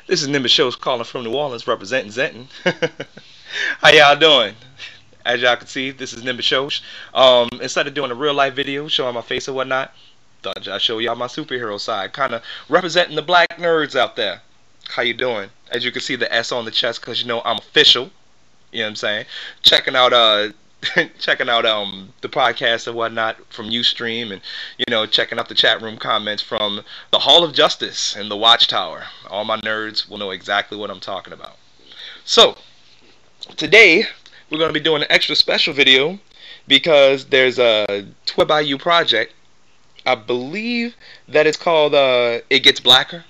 This is Nimbus Shows calling from New Orleans, representing Zenton. How y'all doing? As y'all can see, this is Nimbus Shows. Instead of doing a real life video showing my face and whatnot, thought I'd show y'all my superhero side, kind of representing the black nerds out there. How you doing? As you can see, the S on the chest, because you know I'm official. You know what I'm saying? Checking out checking out the podcast and whatnot from Ustream, and checking out the chat room comments from the Hall of Justice and the Watchtower. All my nerds will know exactly what I'm talking about. So today we're going to be doing an extra special video because there's a TWIBIU project. I believe that it's called It Gets Blacker,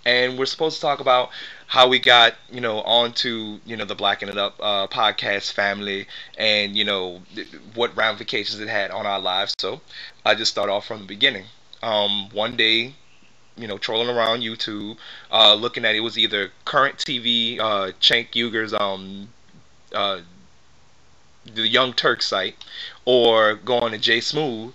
and we're supposed to talk about how we got onto the Blacking It Up podcast family, and what ramifications it had on our lives. So I just start off from the beginning. One day, trolling around YouTube, looking at, it was either Current TV, Cenk Uygur's the Young Turk site, or going to J Smooth.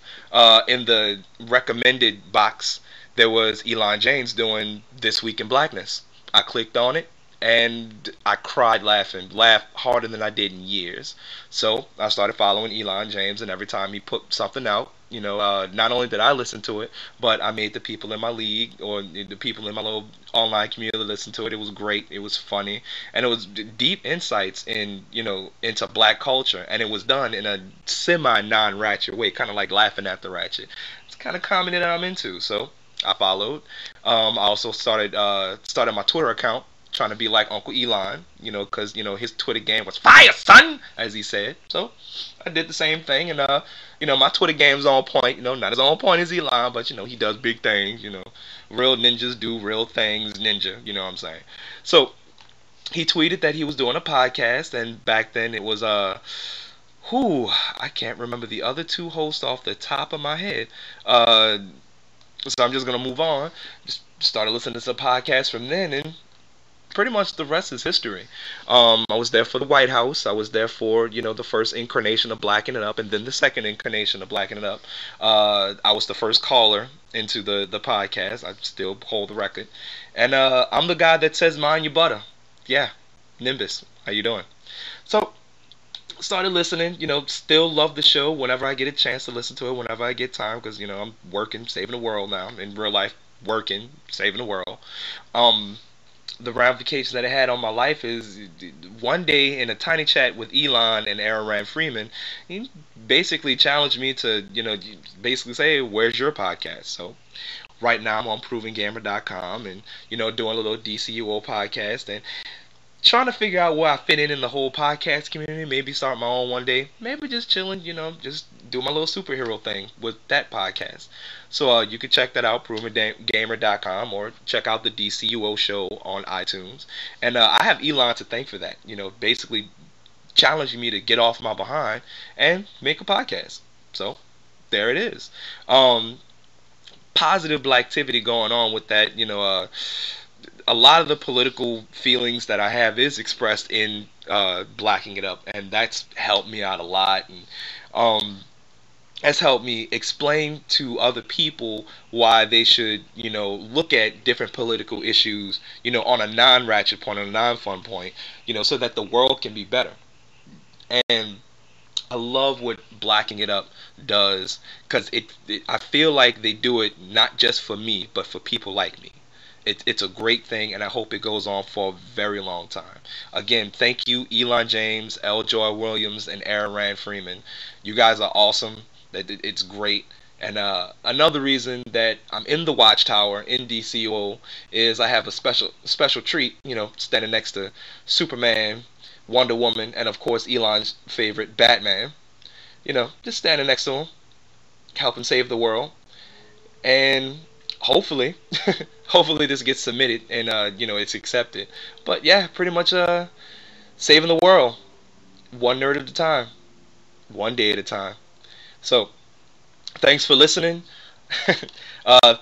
In the recommended box, there was Elon James doing This Week in Blackness. I clicked on it and I cried laughing, laughed harder than I did in years. So I started following Elon James, and every time he put something out, not only did I listen to it, but I made the people in my league, or the people in my little online community, listen to it. It was great. It was funny, and it was deep insights into black culture, and it was done in a semi non-ratchet way, kind of like laughing at the ratchet. It's kind of comedy that I'm into, so I followed. I also started my Twitter account, trying to be like Uncle Elon, because his Twitter game was fire, son, as he said. So I did the same thing, and my Twitter game's on point. Not as on point as Elon, but he does big things. Real ninjas do real things, ninja. You know what I'm saying? So he tweeted that he was doing a podcast, and back then it was I can't remember the other two hosts off the top of my head. So I'm just gonna move on. Just started listening to the podcast from then, and pretty much the rest is history. I was there for the White House. I was there for the first incarnation of Blacking It Up, and then the second incarnation of Blacking It Up. I was the first caller into the podcast. I still hold the record, and I'm the guy that says mind your butter. Yeah, Nimbus, how you doing? So started listening, still love the show whenever I get a chance to listen to it, whenever I get time, because I'm working, saving the world now, in real life, working, saving the world. The ramifications that it had on my life is, one day in a tiny chat with Elon and Aaron Rand Freeman, he basically challenged me to, basically say, where's your podcast? So right now I'm on ProvenGamer.com, and, doing a little DCUO podcast, and trying to figure out where I fit in the whole podcast community. Maybe start my own one day. Maybe just chilling, just do my little superhero thing with that podcast. So you can check that out, ProvenGamer.com, or check out the DCUO show on iTunes. And I have Elon to thank for that. Basically challenging me to get off my behind and make a podcast. So there it is. Positive activity going on with that. A lot of the political feelings that I have is expressed in Blacking It Up, and that's helped me out a lot, and has helped me explain to other people why they should, look at different political issues, on a non-ratchet point, on a non-fun point, so that the world can be better. And I love what Blacking It Up does, because I feel like they do it not just for me, but for people like me. It's a great thing, and I hope it goes on for a very long time. Again, thank you, Elon James, L. Joy Williams, and Aaron Rand Freeman. You guys are awesome. It's great. And another reason that I'm in the Watchtower in DCO is I have a special treat, standing next to Superman, Wonder Woman, and of course Elon's favorite, Batman. Just standing next to him, helping save the world. And hopefully hopefully this gets submitted, and it's accepted. But yeah, pretty much saving the world one nerd at a time, one day at a time. So thanks for listening.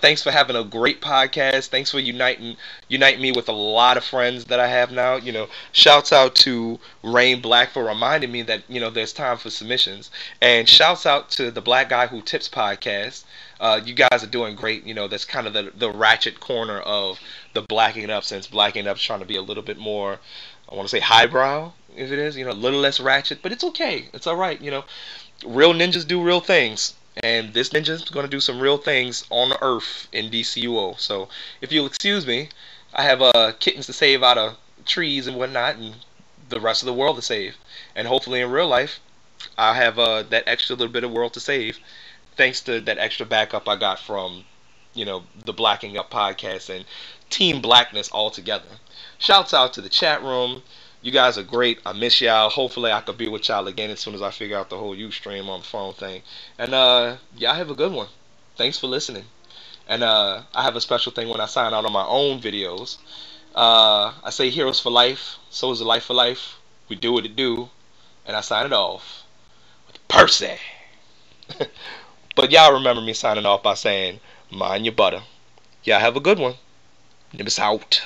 Thanks for having a great podcast. Thanks for uniting me with a lot of friends that I have now. Shouts out to Rain Black for reminding me that there's time for submissions, and shouts out to the Black Guy Who Tips podcast. You guys are doing great. You know, that's kind of the ratchet corner of the blacking it up, since blacking it up is trying to be a little bit more, I want to say highbrow, if it is, you know, a little less ratchet, but it's okay. It's all right. You know, real ninjas do real things. And this ninja's going to do some real things on the earth in DCUO. So, if you'll excuse me, I have kittens to save out of trees and whatnot, and the rest of the world to save. And hopefully in real life, I have that extra little bit of world to save, thanks to that extra backup I got from, you know, the Blacking Up podcast and Team Blackness altogether. Shouts out to the chat room. You guys are great. I miss y'all. Hopefully I could be with y'all again as soon as I figure out the whole Ustream on the phone thing. And y'all have a good one. Thanks for listening. And I have a special thing when I sign out on my own videos. I say heroes for life. So is the life for life. We do what it do. And I sign it off with Percy. But y'all remember me signing off by saying, mind your butter. Y'all have a good one. Nimbus out.